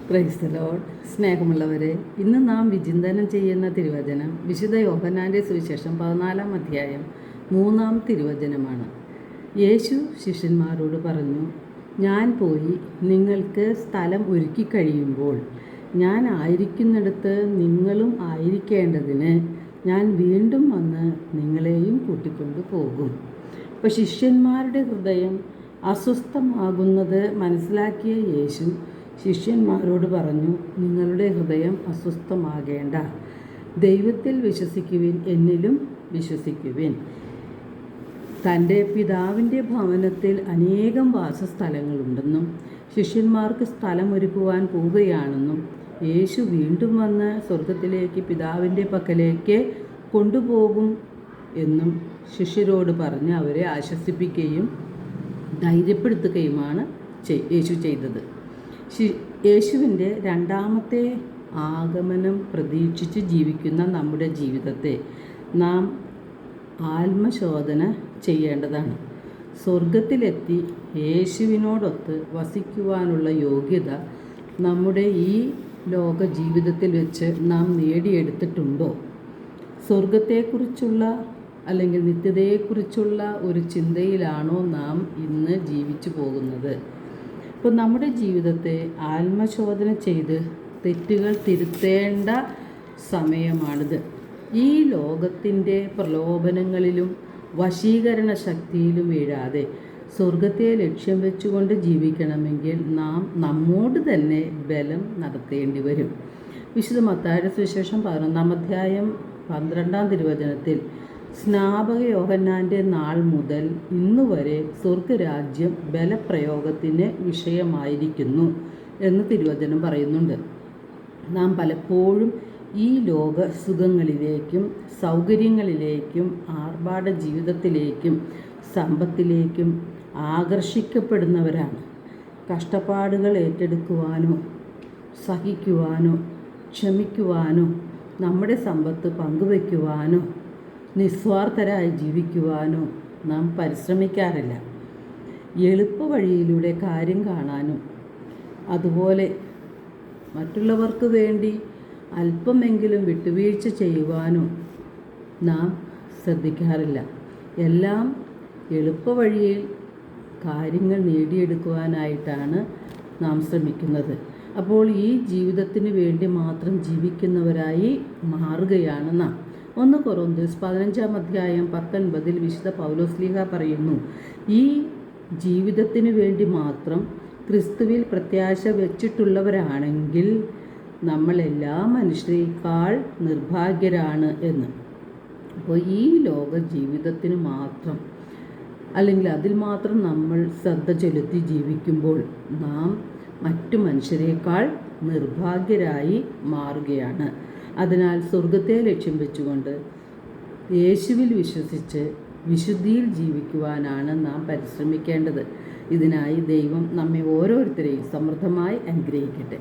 Praise the Lord. സ്നേഹമുള്ളവരെ, ഇന്ന് നാം വിചിന്തനം ചെയ്യുന്ന തിരുവചനം വിശുദ്ധ യോഹന്നാൻ്റെ സുവിശേഷം 14-ാം അധ്യായം 3-ാം തിരുവചനമാണ്. യേശു ശിഷ്യന്മാരോട് പറഞ്ഞു, ഞാൻ പോയി നിങ്ങൾക്ക് സ്ഥലം ഒരുക്കി കഴിയുമ്പോൾ ഞാൻ ആയിരിക്കുന്നിടത്ത് നിങ്ങളും ആയിരിക്കേണ്ടതിന് ഞാൻ വീണ്ടും വന്ന് നിങ്ങളെയും കൂട്ടിക്കൊണ്ടു പോകും. അപ്പോൾ ശിഷ്യന്മാരുടെ ഹൃദയം അസ്വസ്ഥമാകുന്നത് മനസ്സിലാക്കിയ യേശു ശിഷ്യന്മാരോട് പറഞ്ഞു, നിങ്ങളുടെ ഹൃദയം അസ്വസ്ഥമാകേണ്ട. ദൈവത്തിൽ വിശ്വസിക്കുവിൻ, എന്നിലും വിശ്വസിക്കുവിൻ. തൻ്റെ പിതാവിൻ്റെ ഭവനത്തിൽ അനേകം വാസസ്ഥലങ്ങളുണ്ടെന്നും ശിഷ്യന്മാർക്ക് സ്ഥലമൊരുക്കുവാൻ പോവുകയാണെന്നും യേശു വീണ്ടും വന്ന് സ്വർഗത്തിലേക്ക് പിതാവിൻ്റെ പക്കലേക്ക് കൊണ്ടുപോകും എന്നും ശിഷ്യരോട് പറഞ്ഞ് അവരെ ആശ്വസിപ്പിക്കുകയും ധൈര്യപ്പെടുത്തുകയുമാണ് യേശു ചെയ്തത്. യേശുവിൻ്റെ രണ്ടാമത്തെ ആഗമനം പ്രതീക്ഷിച്ച് ജീവിക്കുന്ന നമ്മുടെ ജീവിതത്തെ നാം ആത്മശോധന ചെയ്യേണ്ടതാണ്. സ്വർഗത്തിലെത്തി യേശുവിനോടൊത്ത് വസിക്കുവാനുള്ള യോഗ്യത നമ്മുടെ ഈ ലോക ജീവിതത്തിൽ വെച്ച് നാം നേടിയെടുത്തിട്ടുണ്ടോ? സ്വർഗത്തെക്കുറിച്ചുള്ള അല്ലെങ്കിൽ നിത്യതയെക്കുറിച്ചുള്ള ഒരു ചിന്തയിലാണോ നാം ഇന്ന് ജീവിച്ചു പോകുന്നത്? ഇപ്പോൾ നമ്മുടെ ജീവിതത്തെ ആത്മശോധന ചെയ്ത് തെറ്റുകൾ തിരുത്തേണ്ട സമയമാണിത്. ഈ ലോകത്തിൻ്റെ പ്രലോഭനങ്ങളിലും വശീകരണ ശക്തിയിലും വീഴാതെ സ്വർഗത്തെ ലക്ഷ്യം വെച്ചുകൊണ്ട് ജീവിക്കണമെങ്കിൽ നാം നമ്മോട് തന്നെ ബലം നടത്തേണ്ടി വരും. വിശുദ്ധ മത്തായിയുടെ സുവിശേഷം 11-ാം അധ്യായം 12-ാം തിരുവചനത്തിൽ സ്നാപക യോഹന്നാൻ്റെ നാൾ മുതൽ ഇന്നുവരെ സ്വർഗരാജ്യം ബലപ്രയോഗത്തിന് വിഷയമായിരിക്കുന്നു എന്ന് തിരുവചനം പറയുന്നുണ്ട്. നാം പലപ്പോഴും ഈ ലോക സുഖങ്ങളിലേക്കും സൗകര്യങ്ങളിലേക്കും ആർഭാട ജീവിതത്തിലേക്കും സമ്പത്തിലേക്കും ആകർഷിക്കപ്പെടുന്നവരാണ്. കഷ്ടപ്പാടുകൾ ഏറ്റെടുക്കുവാനോ സഹിക്കുവാനോ ക്ഷമിക്കുവാനോ നമ്മുടെ സമ്പത്ത് പങ്കുവയ്ക്കുവാനോ നിസ്വാർത്ഥരായി ജീവിക്കുവാനോ നാം പരിശ്രമിക്കാറില്ല. എളുപ്പ വഴിയിലൂടെ കാര്യം കാണാനും അതുപോലെ മറ്റുള്ളവർക്ക് വേണ്ടി അല്പമെങ്കിലും വിട്ടുവീഴ്ച ചെയ്യുവാനോ നാം ശ്രദ്ധിക്കാറില്ല. എല്ലാം എളുപ്പ വഴിയിൽ കാര്യങ്ങൾ നേടിയെടുക്കുവാനായിട്ടാണ് നാം ശ്രമിക്കുന്നത്. അപ്പോൾ ഈ ജീവിതത്തിന് വേണ്ടി മാത്രം ജീവിക്കുന്നവരായി മാറുകയാണ് നാം. 1 കൊറിന്ത്യർ 15-ാം അധ്യായം 19 വിശുദ്ധ പൗലോസ്ലീഹ പറയുന്നു, ഈ ജീവിതത്തിന് വേണ്ടി മാത്രം ക്രിസ്തുവിൽ പ്രത്യാശ വെച്ചിട്ടുള്ളവരാണെങ്കിൽ നമ്മൾ എല്ലാ മനുഷ്യരെക്കാൾ നിർഭാഗ്യരാണ് എന്ന്. അപ്പോൾ ഈ ലോക ജീവിതത്തിന് മാത്രം അല്ലെങ്കിൽ അതിൽ മാത്രം നമ്മൾ ശ്രദ്ധ ചെലുത്തി ജീവിക്കുമ്പോൾ നാം മറ്റു മനുഷ്യരെക്കാൾ നിർഭാഗ്യരായി മാറുകയാണ്. അതിനാൽ സ്വർഗത്തെ ലക്ഷ്യം വെച്ചുകൊണ്ട് യേശുവിൽ വിശ്വസിച്ച് വിശുദ്ധിയിൽ ജീവിക്കുവാനാണ് നാം പരിശ്രമിക്കേണ്ടത്. ഇതിനായി ദൈവം നമ്മെ ഓരോരുത്തരെയും സമൃദ്ധമായി അനുഗ്രഹിക്കട്ടെ.